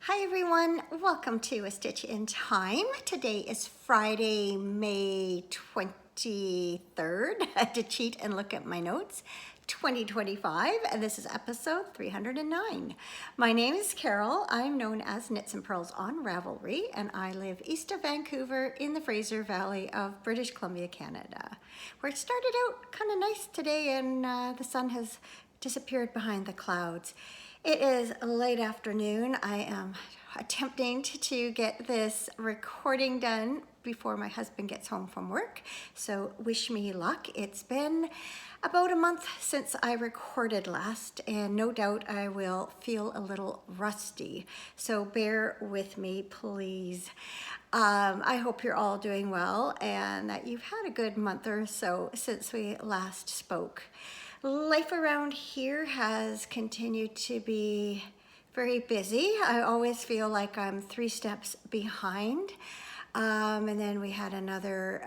Hi everyone, welcome to A Stitch in Time. Today is Friday, May 23rd, to cheat and look at my notes, 2025, and this is episode 309. My name is Carol. I'm known as Knits and Pearls on Ravelry, and I live east of Vancouver in the Fraser Valley of British Columbia, Canada, where it started out kind of nice today and the sun has disappeared behind the clouds. It is late afternoon. I am attempting to get this recording done before my husband gets home from work. So wish me luck. It's been about a month since I recorded last, and no doubt I will feel a little rusty. So bear with me, please. I hope you're all doing well and that you've had a good month or so since we last spoke. Life around here has continued to be very busy. I always feel like I'm 3 steps behind. And then we had another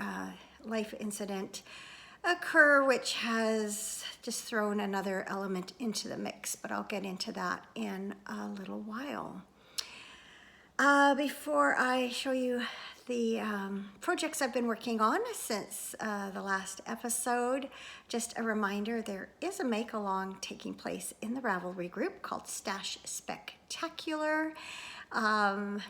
life incident occur, which has just thrown another element into the mix, but I'll get into that in a little while. Before I show you the projects I've been working on since the last episode, just a reminder, there is a make-along taking place in the Ravelry group called Stash Spectacular.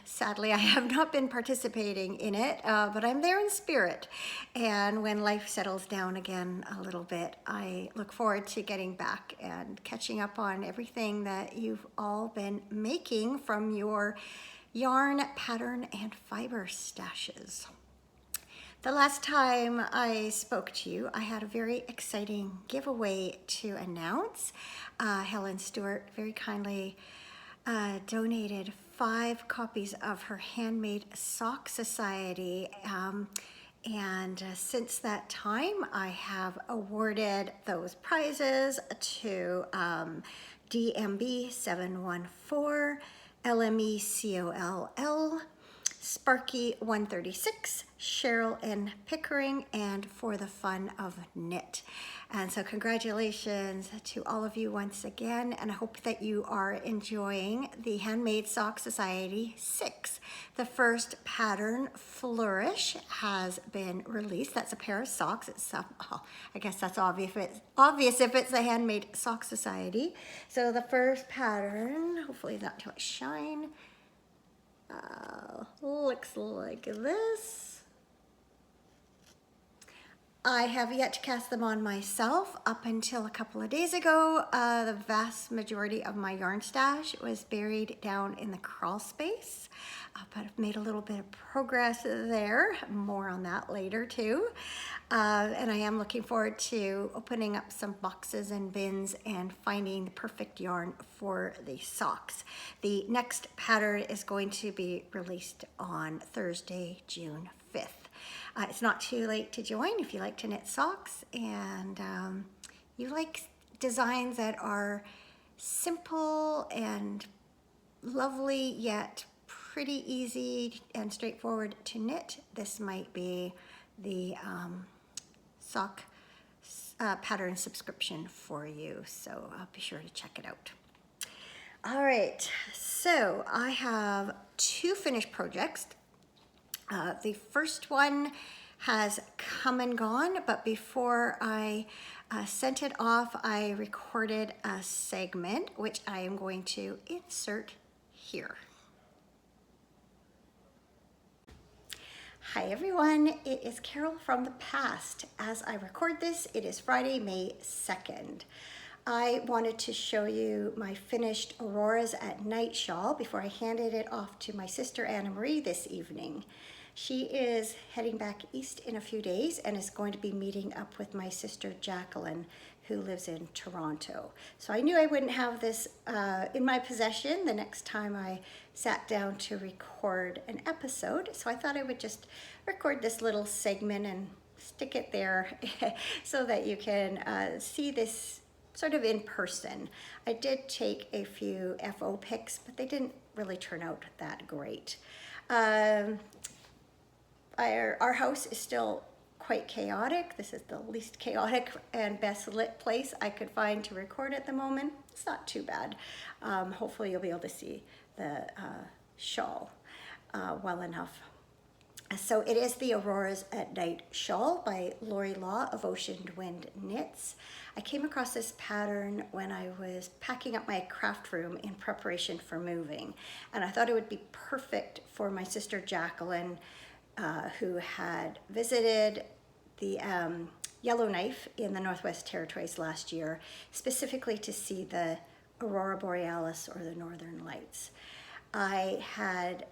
Sadly, I have not been participating in it, but I'm there in spirit. And when life settles down again a little bit, I look forward to getting back and catching up on everything that you've all been making from your yarn, pattern, and fiber stashes. The last time I spoke to you, I had a very exciting giveaway to announce. Helen Stewart very kindly donated 5 copies of her Handmade Society. And since that time, I have awarded those prizes to DMB 714, LME COLL, Sparky 136, Cheryl and Pickering, and For the Fun of Knit. And so congratulations to all of you once again, and I hope that you are enjoying the Handmade Society 6. The first pattern, Flourish, has been released. That's a pair of socks. It's I guess that's obvious if it's the Handmade Society. So the first pattern, hopefully that will shine, looks like this. I have yet to cast them on myself. Up until a couple of days ago, the vast majority of my yarn stash was buried down in the crawl space, but I've made a little bit of progress there. More on that later too. And I am looking forward to opening up some boxes and bins and finding the perfect yarn for the socks. The next pattern is going to be released on Thursday, June 5th. It's not too late to join if you like to knit socks and you like designs that are simple and lovely yet pretty easy and straightforward to knit. This might be the sock pattern subscription for you, so be sure to check it out. All right, so I have 2 finished projects. The first one has come and gone, but before I sent it off, I recorded a segment, which I am going to insert here. Hi everyone, it is Carol from the past. As I record this, it is Friday, May 2nd. I wanted to show you my finished Aurora's at Night shawl before I handed it off to my sister Anna Marie this evening. She is heading back east in a few days and is going to be meeting up with my sister Jacqueline, who lives in Toronto. So I knew I wouldn't have this in my possession the next time I sat down to record an episode. So I thought I would just record this little segment and stick it there so that you can see this sort of in person. I did take a few FO pics, but they didn't really turn out that great. Our house is still quite chaotic. This is the least chaotic and best lit place I could find to record at the moment. It's not too bad. Hopefully you'll be able to see the shawl well enough. So it is the Auroras at Night shawl by Lori Law of Ocean Wind Knits. I came across this pattern when I was packing up my craft room in preparation for moving, and I thought it would be perfect for my sister Jacqueline, who had visited the Yellowknife in the Northwest Territories last year, specifically to see the Aurora Borealis, or the Northern Lights. I had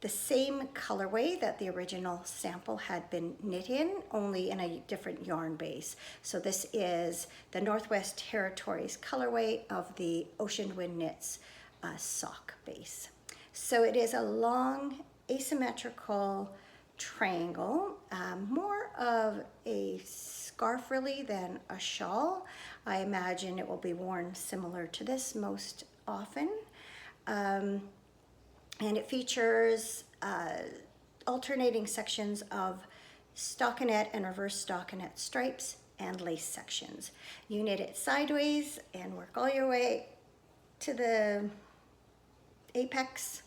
the same colorway that the original sample had been knit in, only in a different yarn base. So this is the Northwest Territories colorway of the Ocean Wind Knits sock base. So it is a long asymmetrical triangle, more of a scarf really than a shawl. I imagine it will be worn similar to this most often. And it features alternating sections of stockinette and reverse stockinette stripes and lace sections. You knit it sideways and work all your way to the apex,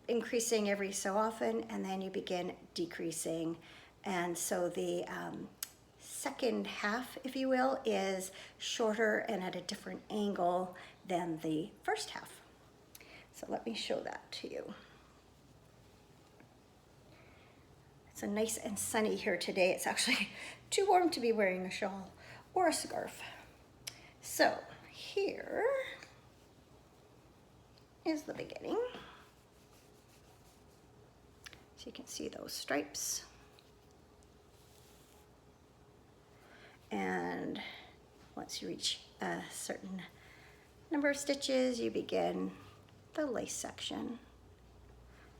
increasing every so often, and then you begin decreasing. And so the second half, if you will, is shorter and at a different angle than the first half. So let me show that to you. It's a nice and sunny here today. It's actually too warm to be wearing a shawl or a scarf. So here is the beginning. So you can see those stripes. And once you reach a certain number of stitches, you begin the lace section.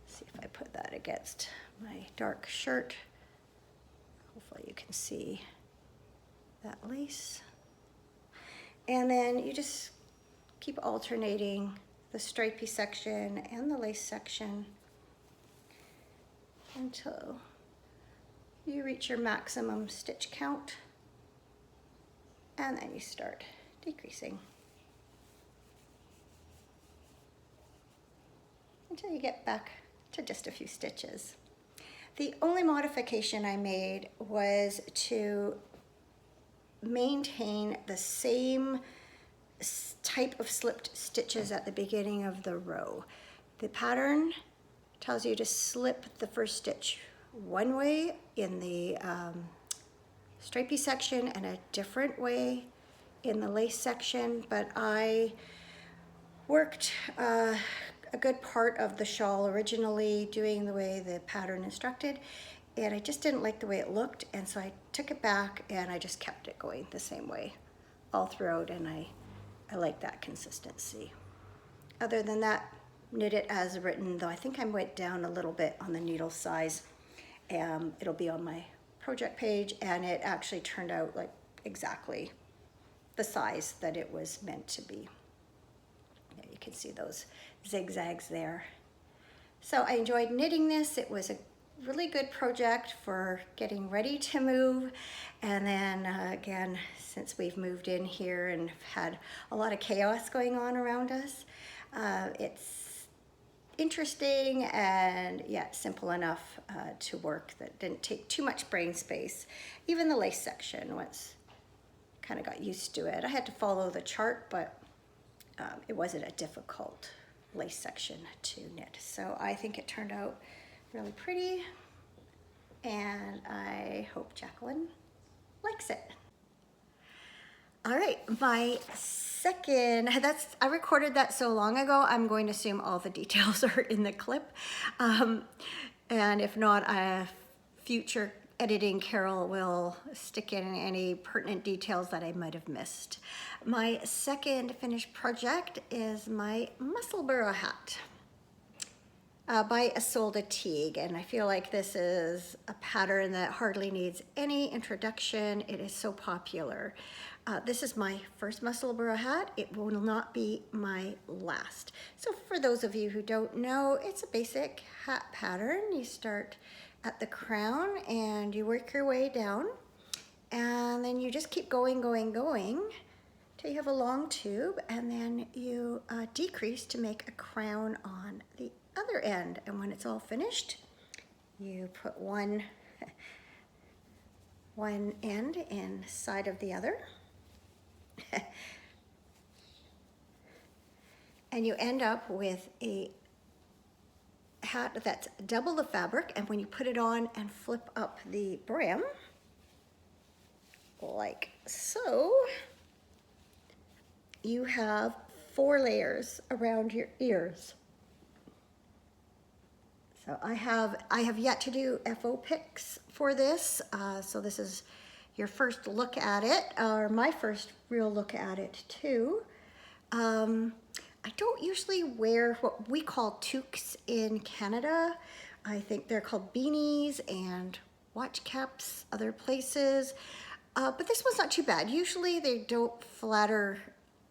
Let's see if I put that against my dark shirt. Hopefully you can see that lace. And then you just keep alternating the stripy section and the lace section until you reach your maximum stitch count, and then you start decreasing until you get back to just a few stitches. The only modification I made was to maintain the same type of slipped stitches at the beginning of the row. The pattern tells you to slip the first stitch one way in the stripy section and a different way in the lace section, but I worked a good part of the shawl originally doing the way the pattern instructed, and I just didn't like the way it looked, and so I took it back and I just kept it going the same way all throughout, and I like that consistency. Other than that, knit it as written, though I think I went down a little bit on the needle size. It'll be on my project page, and it actually turned out like exactly the size that it was meant to be. Yeah, you can see those zigzags there. So I enjoyed knitting this. It was a really good project for getting ready to move. And then again, since we've moved in here and had a lot of chaos going on around us, it's interesting and yet simple enough to work that didn't take too much brain space. Even the lace section, once kind of got used to it. I had to follow the chart, but it wasn't a difficult lace section to knit. So I think it turned out really pretty, and I hope Jacqueline likes it. All right, my second, I recorded that so long ago, I'm going to assume all the details are in the clip. And if not, a future editing Carol will stick in any pertinent details that I might have missed. My second finished project is my Musselburgh hat by Isolde Teague, and I feel like this is a pattern that hardly needs any introduction. It is so popular. This is my first Musselburgh hat. It will not be my last. So for those of you who don't know, it's a basic hat pattern. You start at the crown and you work your way down, and then you just keep going till you have a long tube, and then you decrease to make a crown on the other end. And when it's all finished, you put one end inside of the other. And you end up with a hat that's double the fabric, and when you put it on and flip up the brim, like so, you have 4 layers around your ears. So I have yet to do FO pics for this, so this is your first look at it, or my first real look at it too. I don't usually wear what we call toques in Canada. I think they're called beanies and watch caps other places, but this one's not too bad. Usually they don't flatter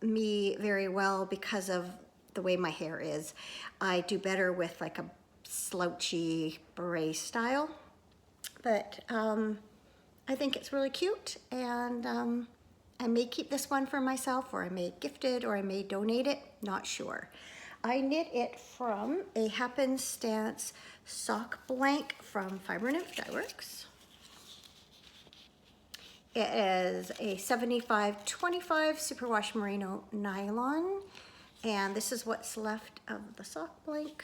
me very well because of the way my hair is. I do better with like a slouchy beret style, but I think it's really cute, and I may keep this one for myself, or I may gift it, or I may donate it, not sure. I knit it from a Happenstance sock blank from Fiber Nymph Dye Works. It is a 75-25 superwash merino nylon, and this is what's left of the sock blank.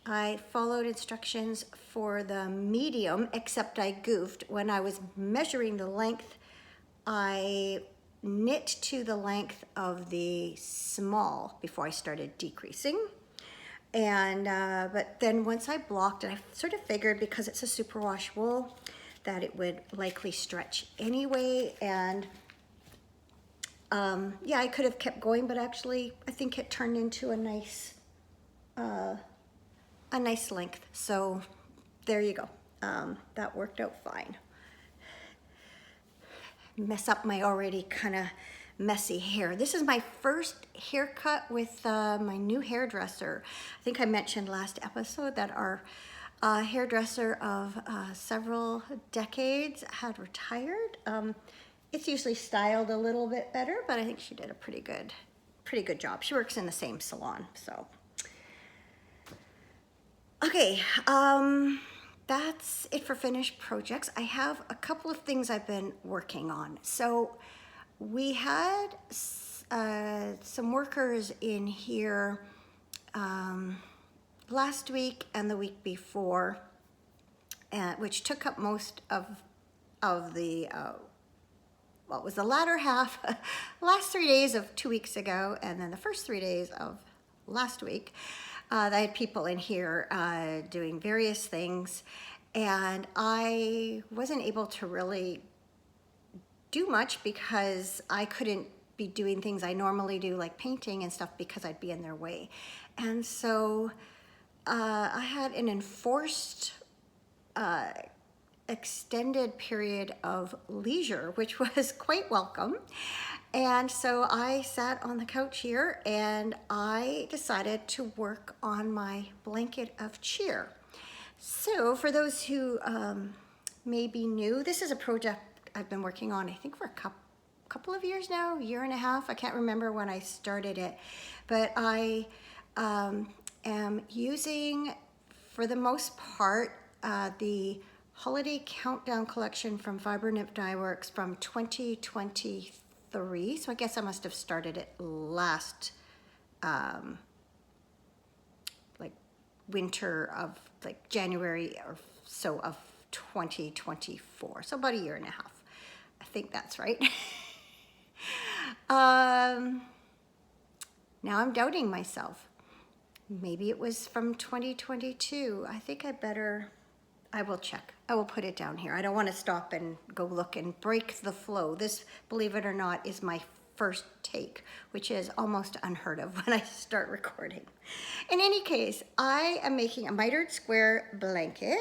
I followed instructions for the medium, except I goofed. When I was measuring the length, I knit to the length of the small before I started decreasing. And but then once I blocked it, I sort of figured, because it's a superwash wool, that it would likely stretch anyway. And yeah, I could have kept going, but actually I think it turned into a nice length. So there you go. That worked out fine. Mess up my already kind of messy hair. This is my first haircut with my new hairdresser. I think I mentioned last episode that our hairdresser of several decades had retired. It's usually styled a little bit better, but I think she did a pretty good job. She works in the same salon, so. Okay, that's it for finished projects. I have a couple of things I've been working on. So we had some workers in here last week and the week before, which took up most of the, what was the latter half, last 3 days of 2 weeks ago, and then the first 3 days of last week. I had people in here doing various things, and I wasn't able to really do much because I couldn't be doing things I normally do, like painting and stuff, because I'd be in their way. And so I had an enforced extended period of leisure, which was quite welcome. And so I sat on the couch here and I decided to work on my blanket of cheer. So for those who may be new, this is a project I've been working on, I think, for a couple of years now, year and a half. I can't remember when I started it, but I am using, for the most part, the Holiday Countdown collection from Fiber Nymph Dye Works from 2023. So I guess I must have started it last, like winter of like January or so of 2024. So about a year and a half. I think that's right. Now I'm doubting myself. Maybe it was from 2022. I think I will check. I will put it down here. I don't want to stop and go look and break the flow. This, believe it or not, is my first take, which is almost unheard of when I start recording. In any case, I am making a mitered square blanket.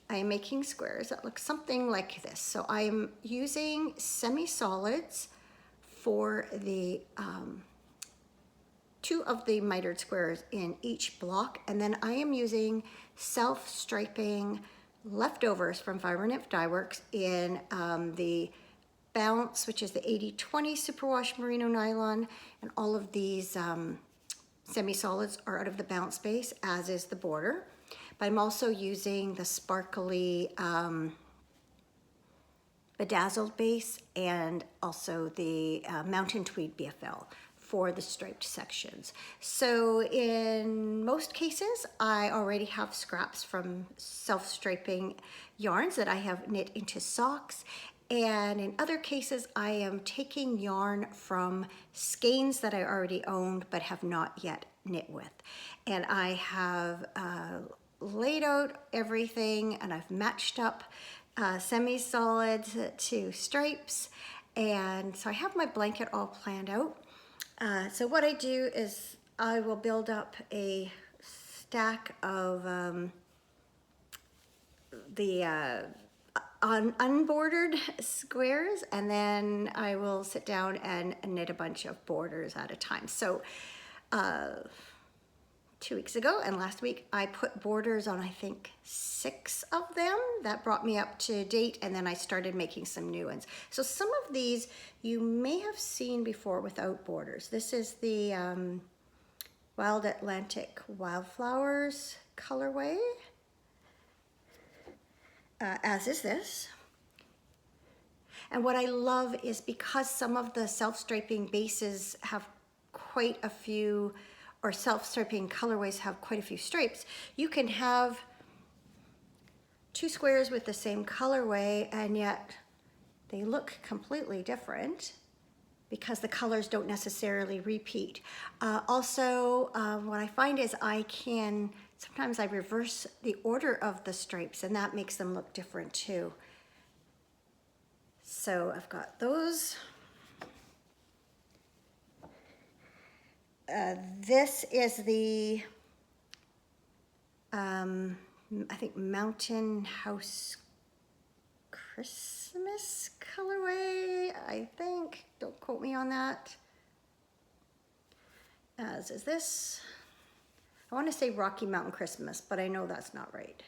I am making squares that look something like this. So I am using semi-solids for the 2 of the mitered squares in each block, and then I am using self-striping leftovers from Fiber Nymph Dye Works in the Bounce, which is the 80/20 superwash merino nylon, and all of these semi-solids are out of the Bounce base, as is the border. But I'm also using the sparkly bedazzled base and also the mountain tweed BFL for the striped sections. So in most cases, I already have scraps from self-striping yarns that I have knit into socks. And in other cases, I am taking yarn from skeins that I already owned but have not yet knit with. And I have laid out everything, and I've matched up semi-solids to stripes. And so I have my blanket all planned out. So what I do is I will build up a stack of the unbordered squares, and then I will sit down and knit a bunch of borders at a time. So 2 weeks ago and last week I put borders on, I think, 6 of them. That brought me up to date, and then I started making some new ones. So some of these you may have seen before without borders. This is the Wild Atlantic Wildflowers colorway, as is this. And what I love is because some of the self-striping bases have quite a few, or self-striping colorways have quite a few stripes, you can have 2 squares with the same colorway and yet they look completely different because the colors don't necessarily repeat. Also, what I find is sometimes I reverse the order of the stripes, and that makes them look different too. So I've got those. This is the, I think, Mountain House Christmas colorway, I think. Don't quote me on that. As is this. I want to say Rocky Mountain Christmas, but I know that's not right.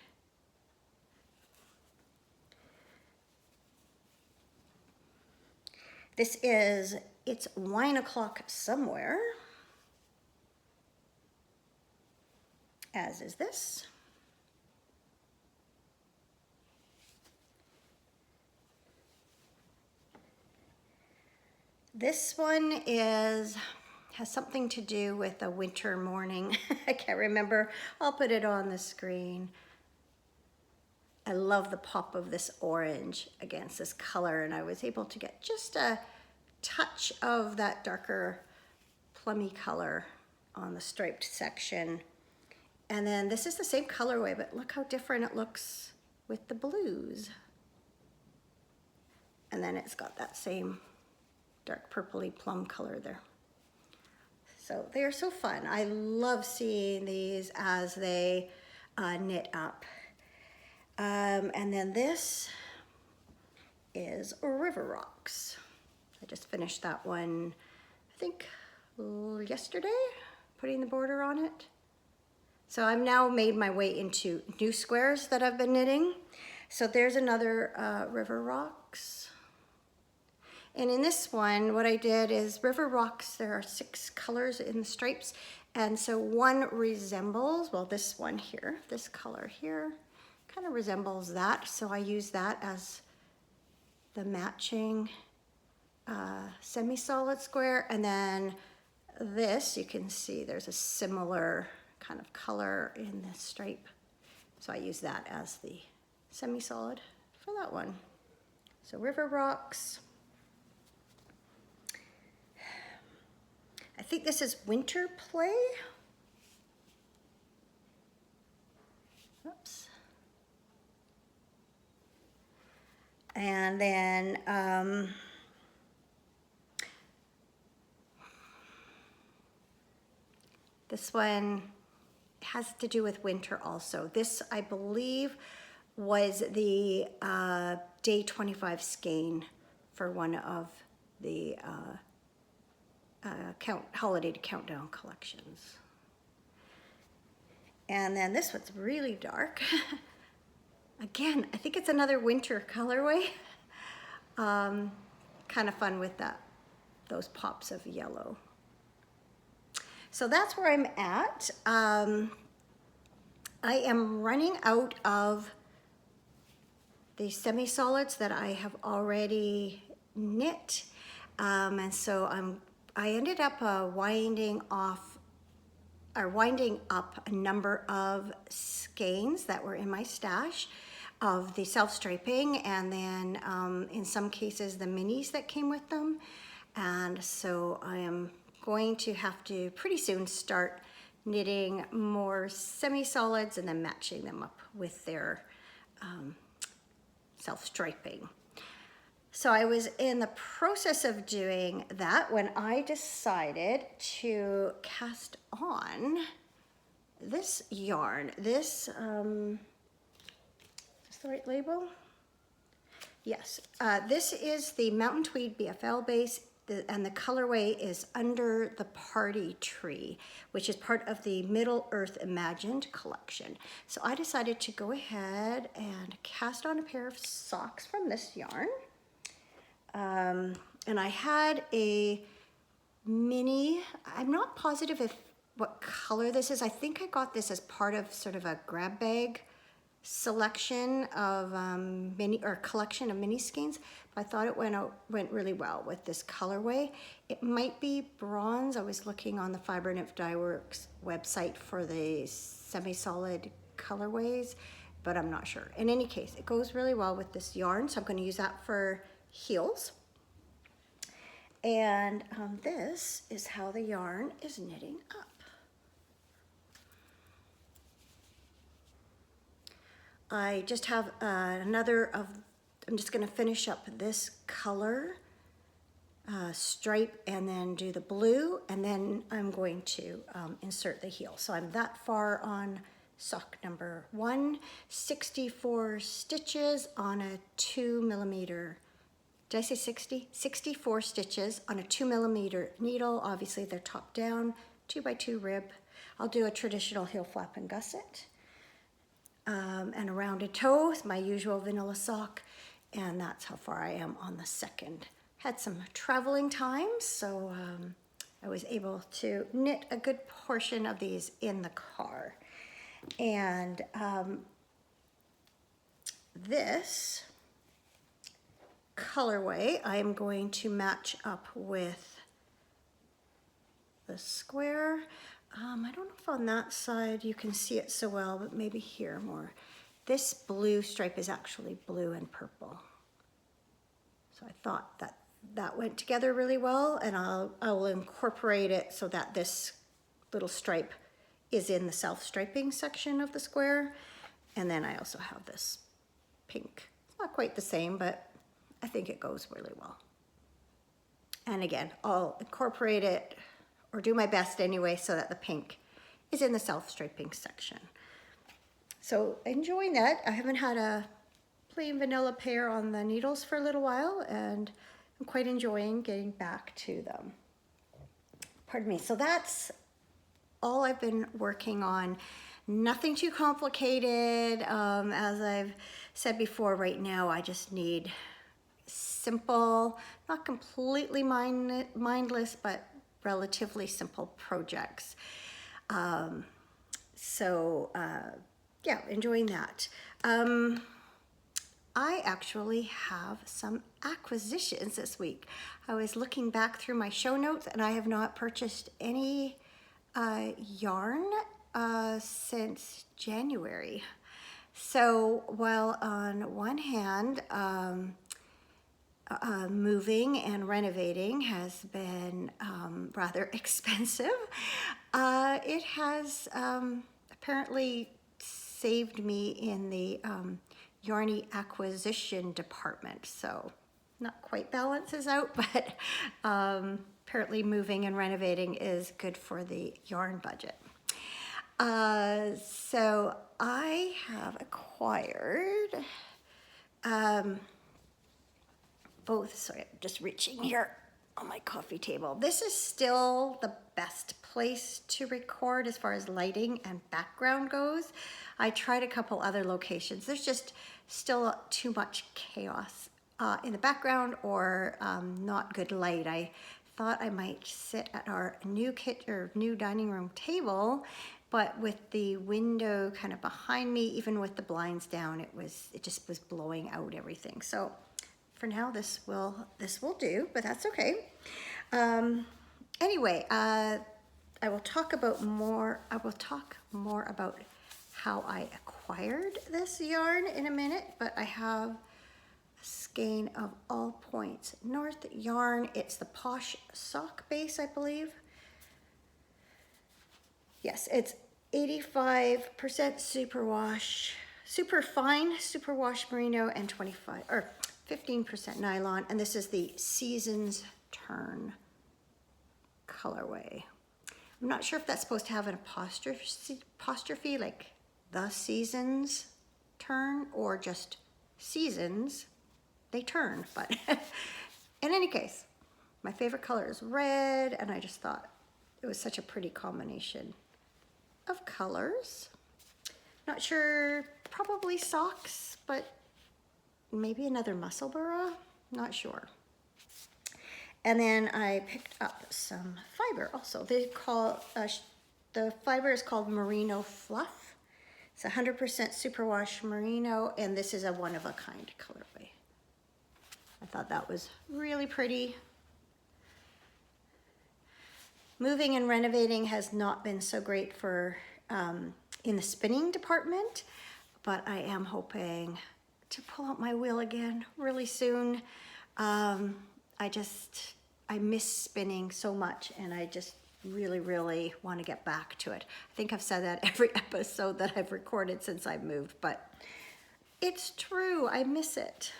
This is It's Wine O'Clock Somewhere, as is this. This one has something to do with a winter morning. I can't remember. I'll put it on the screen. I love the pop of this orange against this color, and I was able to get just a touch of that darker plummy color on the striped section. And then this is the same colorway, but look how different it looks with the blues. And then it's got that same dark purpley plum color there. So they are so fun. I love seeing these as they knit up. And then this is River Rocks. I just finished that one, I think, yesterday, putting the border on it. So I've now made my way into new squares that I've been knitting. So there's another River Rocks. And in this one, what I did is River Rocks, there are 6 colors in the stripes. And so one resembles, well, this one here, this color here, kind of resembles that. So I use that as the matching semi-solid square. And then this, you can see there's a similar kind of color in the stripe. So I use that as the semi-solid for that one. So River Rocks. I think this is Winter Play. Oops. And then this one has to do with winter also. This, I believe, was the day 25 skein for one of the holiday countdown collections. And then this one's really dark. Again, I think it's another winter colorway. kind of fun with those pops of yellow. So that's where I'm at. I am running out of the semi-solids that I have already knit. And so I ended up winding up a number of skeins that were in my stash of the self-striping, and then in some cases the minis that came with them. And so I am going to have to pretty soon start knitting more semi-solids and then matching them up with their self-striping. So I was in the process of doing that when I decided to cast on this yarn. This, is this the right label? Yes, this is the Mountain Tweed BFL base, and the colorway is Under the Party Tree, which is part of the Middle Earth Imagined collection. So I decided to go ahead and cast on a pair of socks from this yarn. And I had a mini, I'm not positive what color this is. I think I got this as part of sort of a grab bag selection of collection of mini skeins, but I thought it went really well with this colorway. It might be bronze. I was looking on the Fiber Nymph Dye Works website for the semi-solid colorways, but I'm not sure. In any case, it goes really well with this yarn, so I'm going to use that for heels. And this is how the yarn is knitting up. I just have I'm just going to finish up this color stripe and then do the blue, and then I'm going to insert the heel. So I'm that far on sock number 1, 64 stitches on a 2mm, did I say 60? 64 stitches on a 2mm needle. Obviously they're top down, 2x2 rib. I'll do a traditional heel flap and gusset. And a rounded toe, my usual vanilla sock, and that's how far I am on the second. Had some traveling time, so I was able to knit a good portion of these in the car. And this colorway I'm going to match up with the square. I don't know if on that side you can see it so well, but maybe here more. This blue stripe is actually blue and purple. So I thought that went together really well, and I'll incorporate it so that this little stripe is in the self-striping section of the square. And then I also have this pink. It's not quite the same, but I think it goes really well. And again, I'll incorporate it, or do my best anyway, so that the pink is in the self-striping section. So enjoying that. I haven't had a plain vanilla pair on the needles for a little while, and I'm quite enjoying getting back to them. Pardon me. So that's all I've been working on. Nothing too complicated. As I've said before, right now I just need simple, not completely mindless, but relatively simple projects. Yeah, enjoying that. I actually have some acquisitions this week. I was looking back through my show notes, and I have not purchased any yarn since January. So while on one hand, moving and renovating has been rather expensive, it has apparently saved me in the yarny acquisition department. So not quite balances out, but apparently moving and renovating is good for the yarn budget. So I have acquired both, sorry, I'm just reaching here on my coffee table. This is still the best place to record as far as lighting and background goes. I tried a couple other locations. There's just still too much chaos in the background or not good light. I thought I might sit at our new dining room table, but with the window kind of behind me, even with the blinds down, it just was blowing out everything. So for now, this will do, but that's okay. Anyway, I will talk more about how I acquired this yarn in a minute, but I have a skein of All Points North yarn. It's the Posh sock base, I believe. Yes, it's 85% super fine superwash merino and 15% nylon, and this is the Seasons Turn colorway. I'm not sure if that's supposed to have an apostrophe like the seasons turn or just seasons they turn, but in any case, my favorite color is red, and I just thought it was such a pretty combination of colors. Not sure, probably socks, but maybe another Musselburgh, not sure. And then I picked up some fiber also. They call, the fiber is called Merino Fluff. It's 100% superwash merino, and this is a one-of-a-kind colorway. I thought that was really pretty. Moving and renovating has not been so great for in the spinning department, but I am hoping to pull out my wheel again really soon. I miss spinning so much, and I just really want to get back to it. I think I've said that every episode that I've recorded since I've moved, but it's true, I miss it.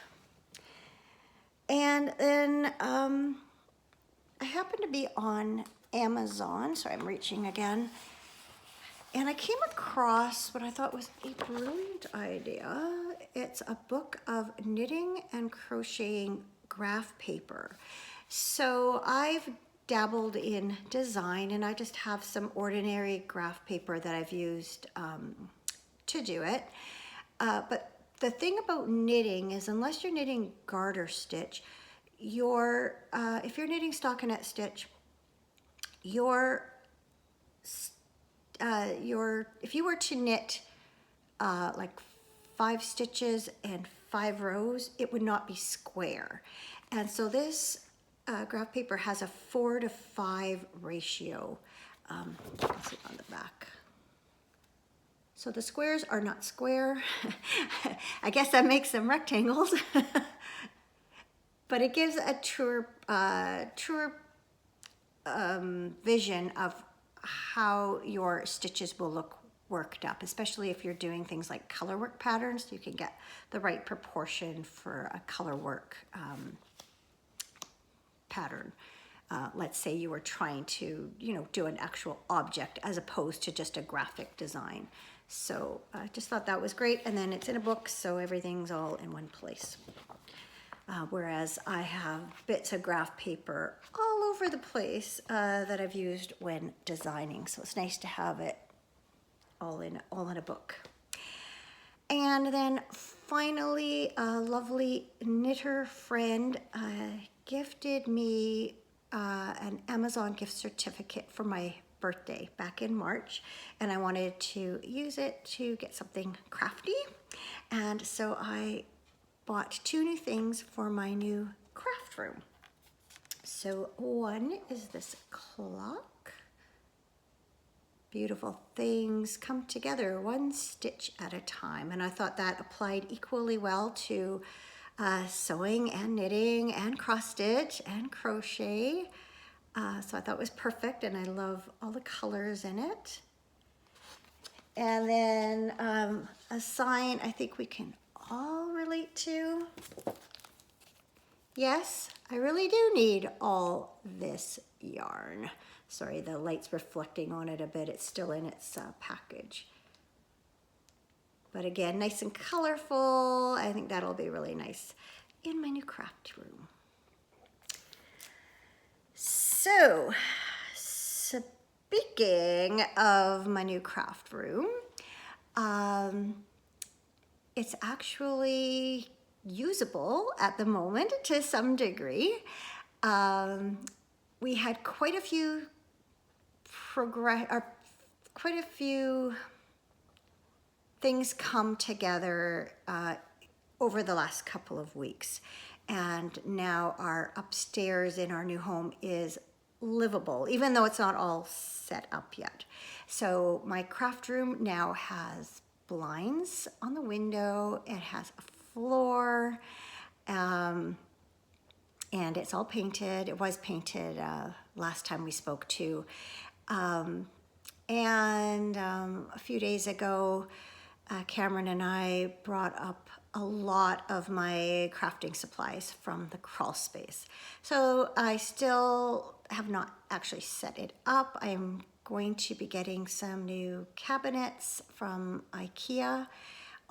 And then I happened to be on Amazon, so I'm reaching again, and I came across what I thought was a brilliant idea. It's a book of knitting and crocheting graph paper. So I've dabbled in design, and I just have some ordinary graph paper that I've used to do it. But the thing about knitting is, unless you're knitting garter stitch, if you're knitting stockinette stitch, if you were to knit like 5 stitches and 5 rows, it would not be square. And so this graph paper has a 4:5 ratio. You can see on the back. So the squares are not square. I guess that makes them rectangles. But it gives a truer vision of how your stitches will look worked up, especially if you're doing things like color work patterns. You can get the right proportion for a color work pattern. Let's say you were trying to, do an actual object as opposed to just a graphic design. So I just thought that was great. And then it's in a book, so everything's all in one place. Whereas I have bits of graph paper all over the place that I've used when designing. So it's nice to have it all in a book. And then finally, a lovely knitter friend gifted me an Amazon gift certificate for my birthday back in March, and I wanted to use it to get something crafty. And so I bought 2 new things for my new craft room. So one is this clock. Beautiful things come together one stitch at a time, and I thought that applied equally well to sewing and knitting and cross stitch and crochet. So I thought it was perfect, and I love all the colors in it. And then a sign I think we can all relate to. Yes, I really do need all this yarn. Sorry, the light's reflecting on it a bit. It's still in its package. But again, nice and colorful. I think that'll be really nice in my new craft room. So, speaking of my new craft room, it's actually usable at the moment to some degree. We had quite a few things come together over the last couple of weeks. And now our upstairs in our new home is livable, even though it's not all set up yet. So my craft room now has blinds on the window. It has a floor, and it's all painted. It was painted last time we spoke too. A few days ago, Cameron and I brought up a lot of my crafting supplies from the crawl space. So I still have not actually set it up. I'm going to be getting some new cabinets from IKEA,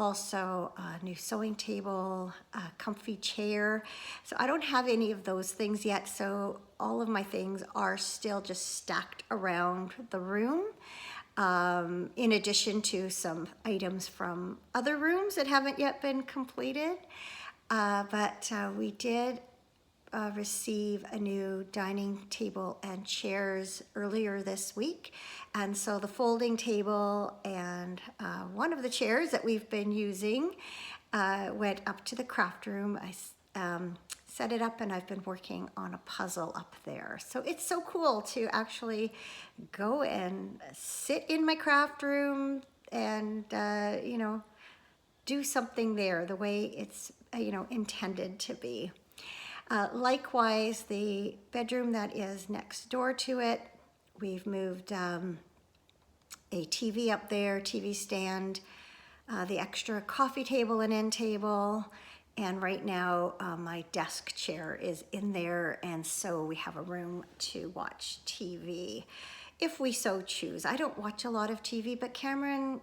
also a new sewing table, a comfy chair. So I don't have any of those things yet, so all of my things are still just stacked around the room. In addition to some items from other rooms that haven't yet been completed. But we did receive a new dining table and chairs earlier this week. And so the folding table and one of the chairs that we've been using went up to the craft room. I set it up and I've been working on a puzzle up there. So it's so cool to actually go and sit in my craft room and, you know, do something there the way it's, you know, intended to be. Likewise, the bedroom that is next door to it, we've moved a TV up there, TV stand, the extra coffee table and end table. And right now, my desk chair is in there, and so we have a room to watch TV, if we so choose. I don't watch a lot of TV, but Cameron,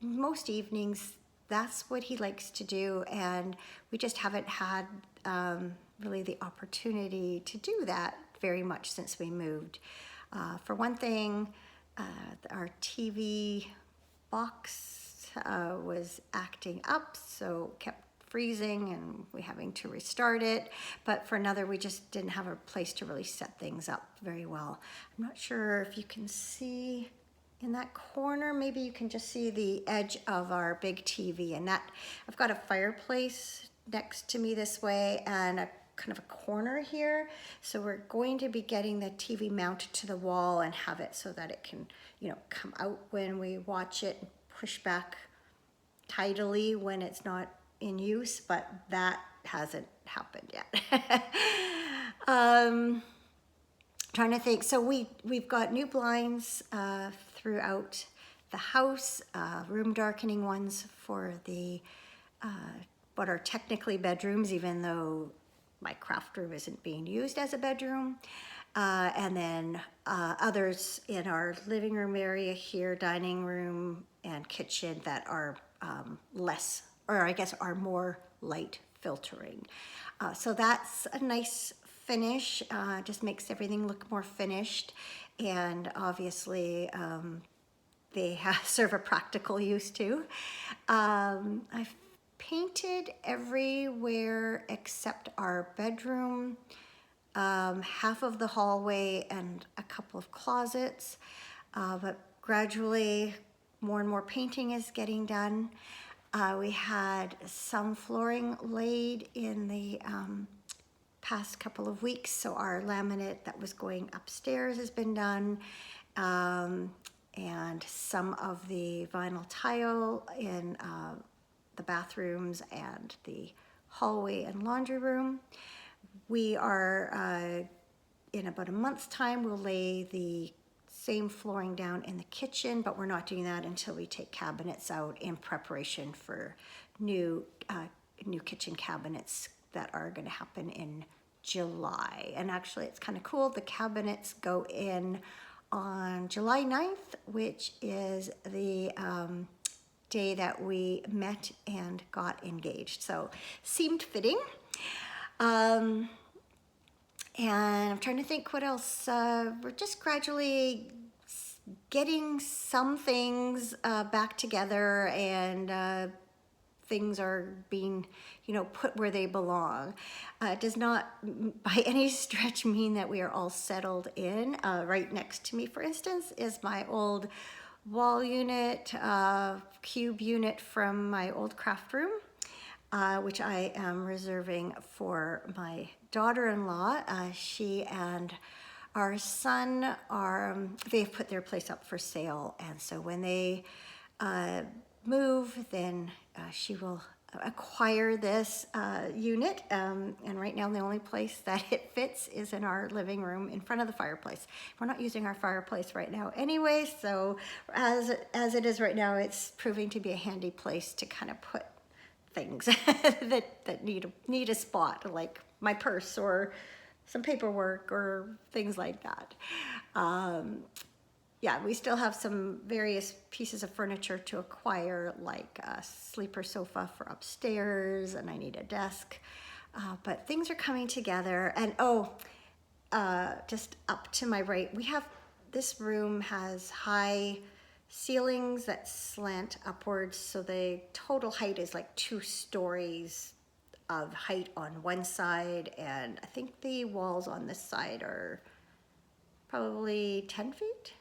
most evenings, that's what he likes to do, and we just haven't had really the opportunity to do that very much since we moved. For one thing, our TV box was acting up, so kept freezing and we having to restart it. But for another, we just didn't have a place to really set things up very well. I'm not sure if you can see in that corner, maybe you can just see the edge of our big TV, and that I've got a fireplace next to me this way and a kind of a corner here. So we're going to be getting the TV mounted to the wall and have it so that it can, you know, come out when we watch it and push back tidily when it's not in use, but that hasn't happened yet. Trying to think. So we've got new blinds throughout the house, room darkening ones for the what are technically bedrooms, even though my craft room isn't being used as a bedroom. And then others in our living room area here, dining room and kitchen, that are less, or I guess are more light filtering. So that's a nice finish, just makes everything look more finished. And obviously they serve a practical use too. I've painted everywhere except our bedroom, half of the hallway and a couple of closets, but gradually more and more painting is getting done. We had some flooring laid in the past couple of weeks, so our laminate that was going upstairs has been done, and some of the vinyl tile in the bathrooms and the hallway and laundry room. We are, in about a month's time, we'll lay the same flooring down in the kitchen, but we're not doing that until we take cabinets out in preparation for new kitchen cabinets that are going to happen in July. And actually, it's kind of cool. The cabinets go in on July 9th, which is the day that we met and got engaged. So seemed fitting. And I'm trying to think what else. We're just gradually getting some things back together and things are being, put where they belong. It does not by any stretch mean that we are all settled in. Right next to me, for instance, is my old wall unit, cube unit from my old craft room, which I am reserving for my daughter-in-law. She and our son they've put their place up for sale, and so when they move, then she will acquire this unit, and right now the only place that it fits is in our living room in front of the fireplace. We're not using our fireplace right now anyway, so as it is right now, it's proving to be a handy place to kind of put things that need a spot, like my purse or some paperwork or things like that. Yeah, we still have some various pieces of furniture to acquire, like a sleeper sofa for upstairs, and I need a desk. But things are coming together. And just up to my right, this room has high ceilings that slant upwards, so the total height is like 2 stories of height on one side, and I think the walls on this side are probably 10 feet.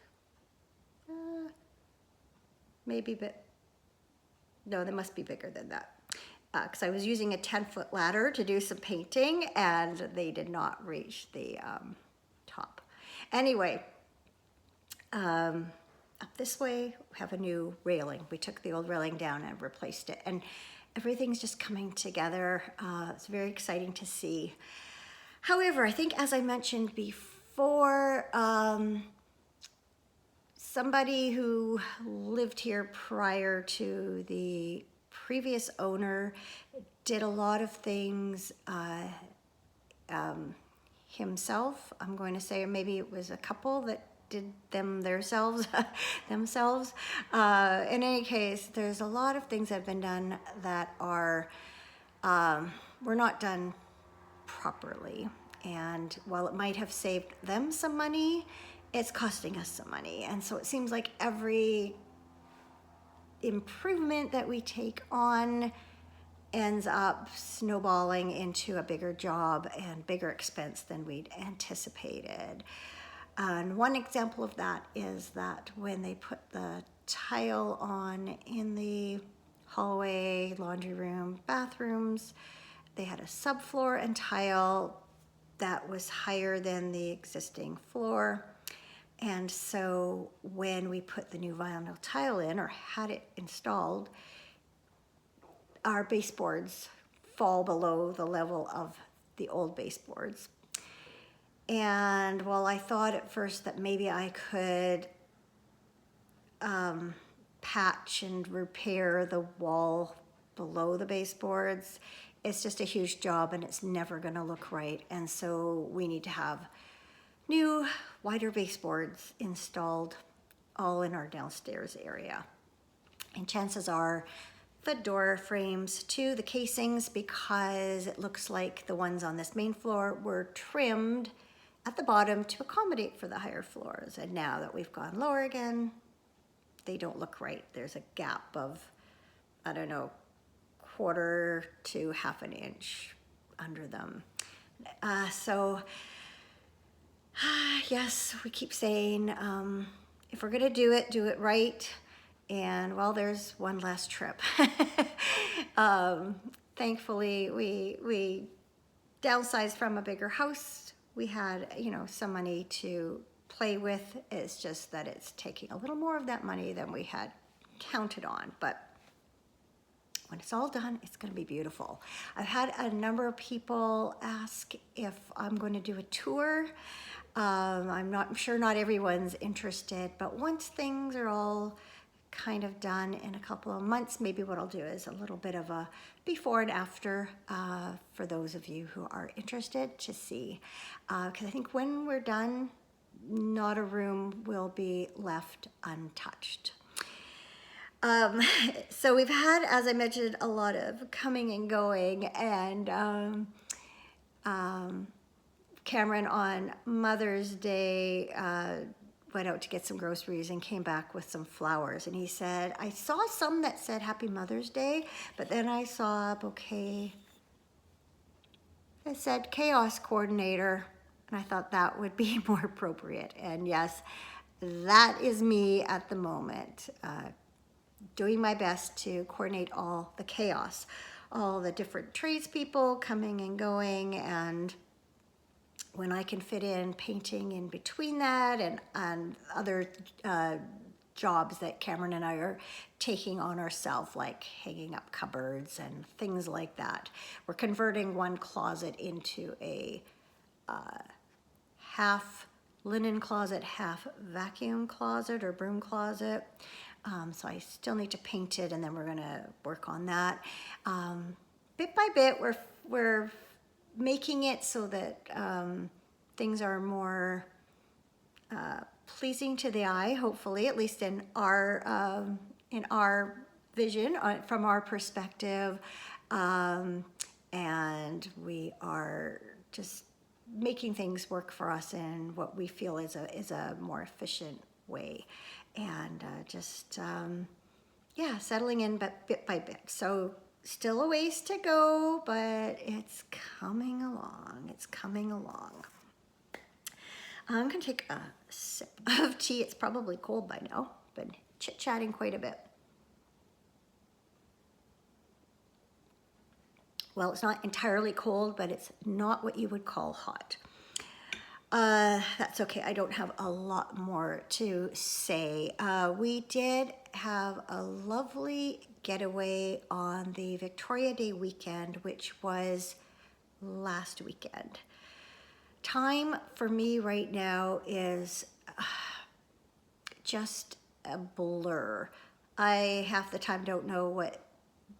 Maybe, but no, they must be bigger than that. Because I was using a 10-foot ladder to do some painting, and they did not reach the top. Anyway, up this way, we have a new railing. We took the old railing down and replaced it, and everything's just coming together. It's very exciting to see. However, I think, as I mentioned before, somebody who lived here prior to the previous owner did a lot of things himself, I'm going to say, or maybe it was a couple that did them themselves. In any case, there's a lot of things that have been done that were not done properly. And while it might have saved them some money, it's costing us some money. And so it seems like every improvement that we take on ends up snowballing into a bigger job and bigger expense than we'd anticipated. And one example of that is that when they put the tile on in the hallway, laundry room, bathrooms, they had a subfloor and tile that was higher than the existing floor. And so when we put the new vinyl tile in, or had it installed, our baseboards fall below the level of the old baseboards. And while I thought at first that maybe I could patch and repair the wall below the baseboards, it's just a huge job and it's never gonna look right. And so we need to have new, wider baseboards installed all in our downstairs area. And chances are the door frames to the casings, because it looks like the ones on this main floor were trimmed at the bottom to accommodate for the higher floors. And now that we've gone lower again, they don't look right. There's a gap of, I don't know, 1/4 to 1/2 inch under them. Yes, we keep saying, if we're gonna do it right. And well, there's one last trip. Thankfully, we downsized from a bigger house. We had, some money to play with. It's just that it's taking a little more of that money than we had counted on. But when it's all done, it's going to be beautiful. I've had a number of people ask if I'm going to do a tour. I'm sure not everyone's interested, but once things are all kind of done in a couple of months, maybe what I'll do is a little bit of a before and after for those of you who are interested to see. Because I think when we're done, not a room will be left untouched. So we've had, as I mentioned, a lot of coming and going, and Cameron on Mother's Day went out to get some groceries and came back with some flowers. And he said, I saw some that said Happy Mother's Day, but then I saw a bouquet that said Chaos Coordinator. And I thought that would be more appropriate. And yes, that is me at the moment, doing my best to coordinate all the chaos, all the different tradespeople coming and going, and when I can fit in painting in between that and other jobs that Cameron and I are taking on ourselves, like hanging up cupboards and things like that. We're converting one closet into a half linen closet, half vacuum closet or broom closet. So I still need to paint it, and then we're gonna work on that. Bit by bit, we're making it so that things are more pleasing to the eye, hopefully, at least in our vision, from our perspective. And we are just making things work for us in what we feel is a more efficient way. And yeah, settling in but bit by bit. So still a ways to go, but it's coming along. It's coming along. I'm gonna take a sip of tea. It's probably cold by now. Been chit-chatting quite a bit. Well, it's not entirely cold, but it's not what you would call hot. That's okay. I don't have a lot more to say. We did have a lovely getaway on the Victoria Day weekend, which was last weekend. Time for me right now is just a blur. I half the time don't know what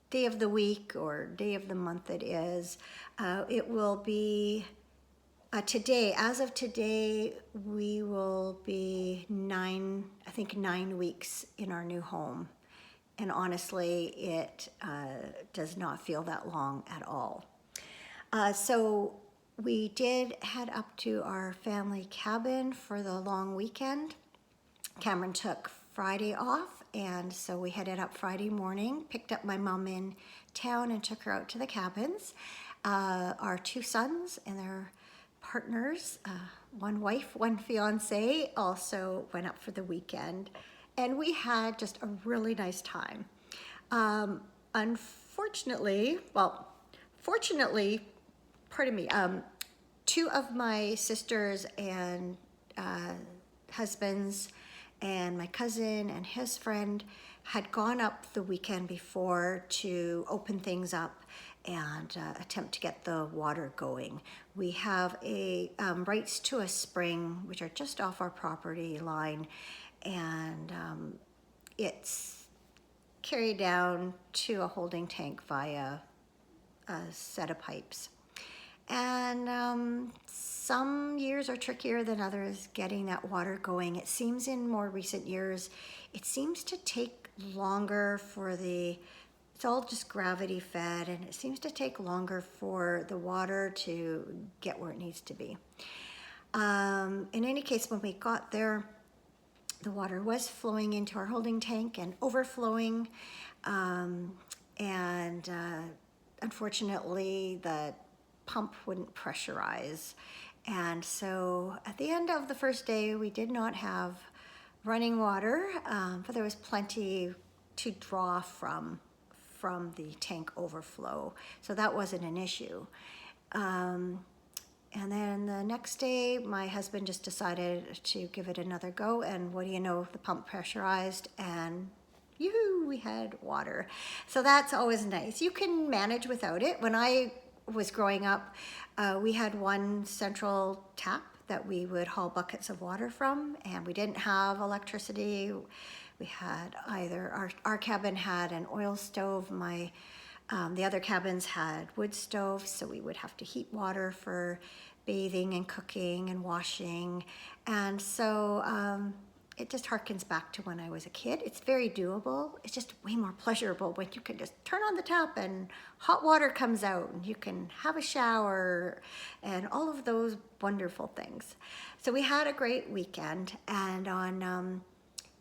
day of the week or day of the month it is. It will be today, as of today, we will be 9 weeks in our new home. And honestly, it does not feel that long at all. So we did head up to our family cabin for the long weekend. Cameron took Friday off, and so we headed up Friday morning, picked up my mom in town and took her out to the cabins. Our 2 sons and their partners, one wife, one fiance, also went up for the weekend, and we had just a really nice time. Fortunately, pardon me, 2 of my sisters and husbands and my cousin and his friend had gone up the weekend before to open things up and attempt to get the water going. We have a rights to a spring, which are just off our property line, and it's carried down to a holding tank via a set of pipes. And some years are trickier than others getting that water going. It seems in more recent years, it seems to take longer for it's all just gravity fed, and it seems to take longer for the water to get where it needs to be. In any case, when we got there, the water was flowing into our holding tank and overflowing. Unfortunately, the pump wouldn't pressurize. And so at the end of the first day, we did not have running water, but there was plenty to draw from the tank overflow. So that wasn't an issue. And then the next day, my husband just decided to give it another go. And what do you know, the pump pressurized, and yoo-hoo, we had water. So that's always nice. You can manage without it. When I was growing up, we had one central tap that we would haul buckets of water from, and we didn't have electricity. We had our cabin had an oil stove. The other cabins had wood stoves, so we would have to heat water for bathing and cooking and washing. And so it just harkens back to when I was a kid. It's very doable. It's just way more pleasurable when you can just turn on the tap and hot water comes out and you can have a shower and all of those wonderful things. So we had a great weekend, and on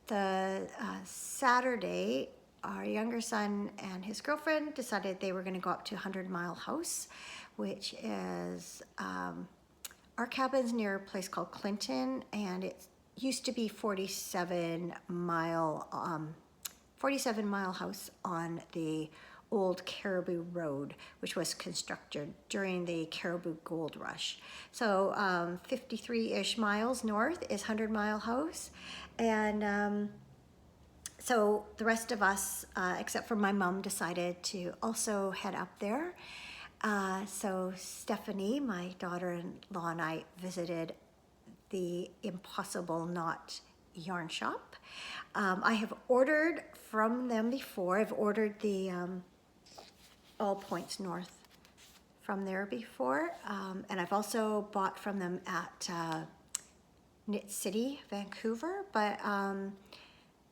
the Saturday, our younger son and his girlfriend decided they were going to go up to 100 Mile House, which is our cabin's near a place called Clinton, and it used to be 47 Mile House on the old Caribou Road, which was constructed during the Caribou Gold Rush. So 53-ish miles north is 100 Mile House, and so the rest of us, except for my mom, decided to also head up there. So Stephanie, my daughter-in-law, and I visited the Impossible Knot yarn shop. I have ordered from them before. I've ordered the All Points North from there before, and I've also bought from them at Knit City, Vancouver, but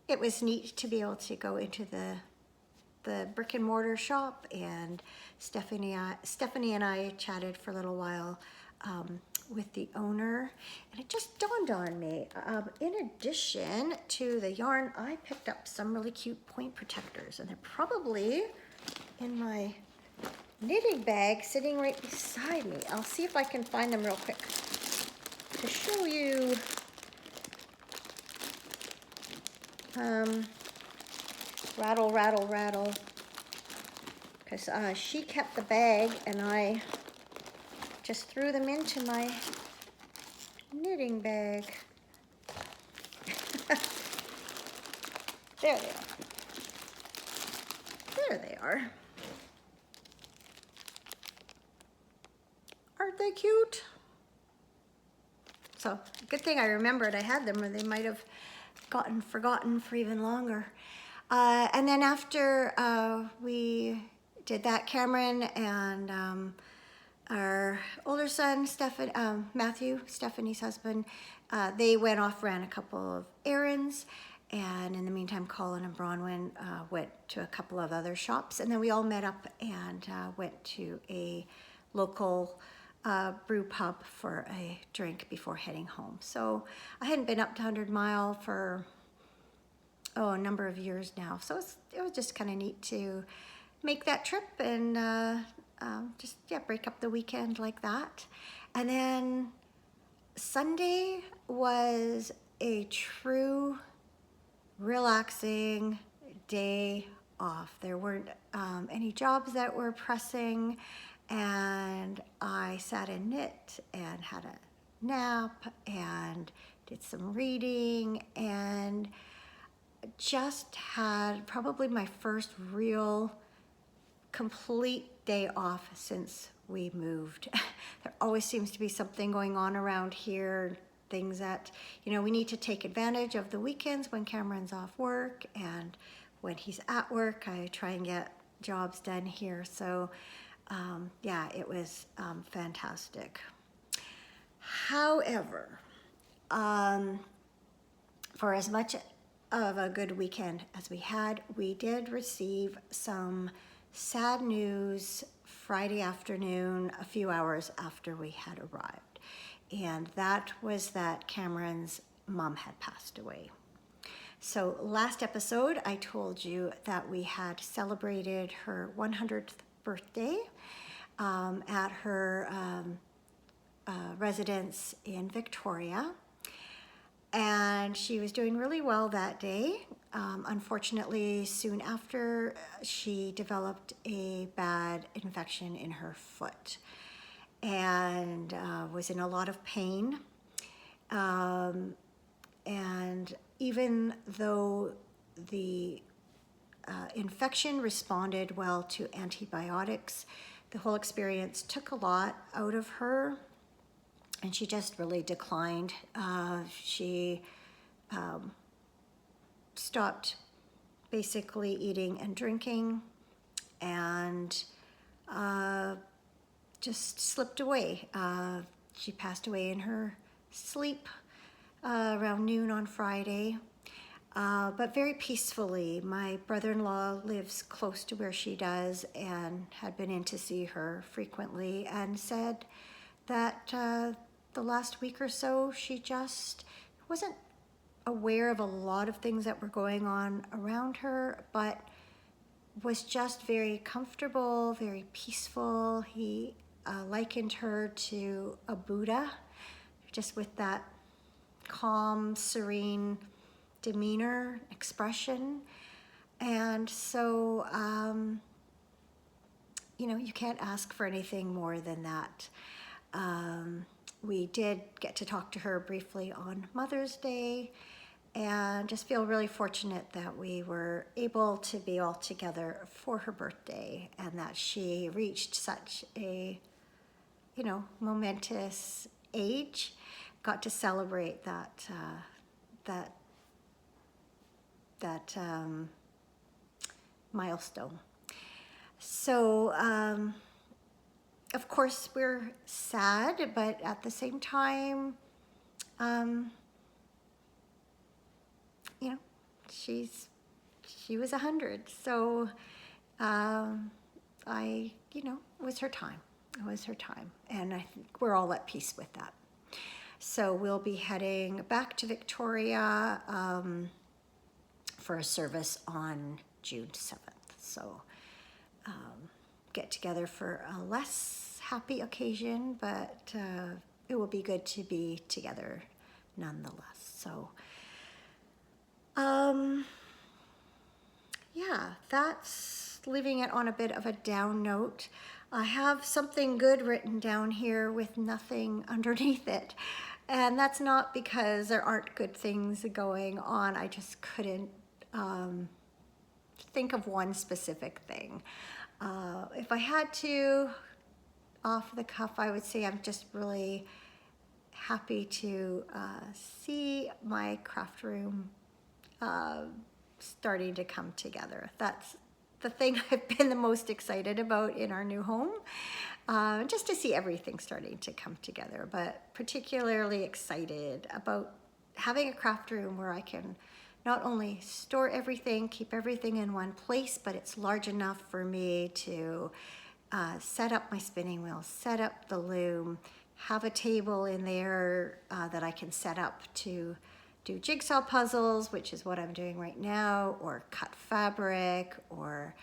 it was neat to be able to go into the brick and mortar shop, and Stephanie and I chatted for a little while with the owner, and it just dawned on me, in addition to the yarn, I picked up some really cute point protectors, and they're probably in my knitting bag sitting right beside me. I'll see if I can find them real quick to show you. Rattle, rattle, rattle, because she kept the bag and I just threw them into my knitting bag. There they are. There they are. Aren't they cute? So, good thing I remembered I had them, or they might have gotten forgotten for even longer. And then after we did that, Cameron and our older son, Matthew, Stephanie's husband, they went off, ran a couple of errands, and in the meantime, Colin and Bronwyn went to a couple of other shops, and then we all met up and went to a local brew pub for a drink before heading home. So I hadn't been up to 100 Mile for a number of years now, so it was just kind of neat to make that trip and just break up the weekend like that. And then Sunday was a true relaxing day off. There weren't any jobs that were pressing, and I sat and knit and had a nap and did some reading and just had probably my first real complete day off since we moved. There always seems to be something going on around here, things that, we need to take advantage of the weekends when Cameron's off work, and when he's at work, I try and get jobs done here. So it was fantastic. However, for as much of a good weekend as we had, we did receive some sad news Friday afternoon, a few hours after we had arrived. And that was that Cameron's mom had passed away. So last episode, I told you that we had celebrated her 100th birthday at her residence in Victoria. And she was doing really well that day. Unfortunately, soon after, she developed a bad infection in her foot and was in a lot of pain. And even though the infection responded well to antibiotics, the whole experience took a lot out of her, and she just really declined. She stopped basically eating and drinking, and just slipped away. She passed away in her sleep around noon on Friday, but very peacefully. My brother-in-law lives close to where she does and had been in to see her frequently and said that the last week or so she just wasn't aware of a lot of things that were going on around her, but was just very comfortable, very peaceful. He likened her to a Buddha, just with that calm, serene demeanor, expression. And so, you know, you can't ask for anything more than that. We did get to talk to her briefly on Mother's Day, and just feel really fortunate that we were able to be all together for her birthday, and that she reached such a, you know, momentous age, got to celebrate that milestone. So, of course, we're sad, but at the same time, you know, she was 100. So, you know, it was her time. It was her time. And I think we're all at peace with that. So we'll be heading back to Victoria for a service on June 7th. So get together for a less happy occasion, but it will be good to be together nonetheless. So yeah, that's leaving it on a bit of a down note. I have something good written down here with nothing underneath it. And that's not because there aren't good things going on. I just couldn't think of one specific thing. If I had to, off the cuff, I would say I'm just really happy to see my craft room starting to come together. That's the thing I've been the most excited about in our new home, just to see everything starting to come together, but particularly excited about having a craft room where I can not only store everything, keep everything in one place, but it's large enough for me to set up my spinning wheel, set up the loom, have a table in there that I can set up to do jigsaw puzzles, which is what I'm doing right now, or cut fabric, or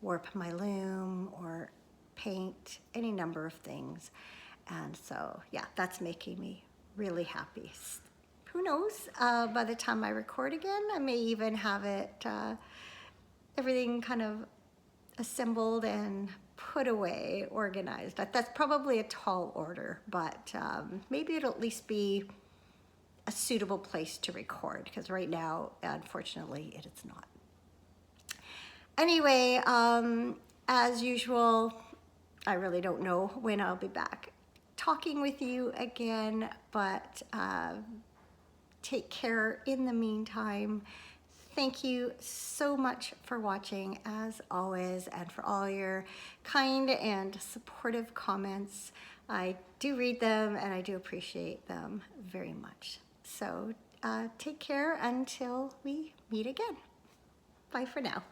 warp my loom, or paint, any number of things. And so, yeah, that's making me really happy. Who knows, by the time I record again, I may even have it, everything kind of assembled and put away, organized. That's probably a tall order, but maybe it'll at least be a suitable place to record, because right now, unfortunately, it is not. Anyway, as usual, I really don't know when I'll be back talking with you again, but take care in the meantime. Thank you so much for watching, as always, and for all your kind and supportive comments. I do read them, and I do appreciate them very much. So take care until we meet again. Bye for now.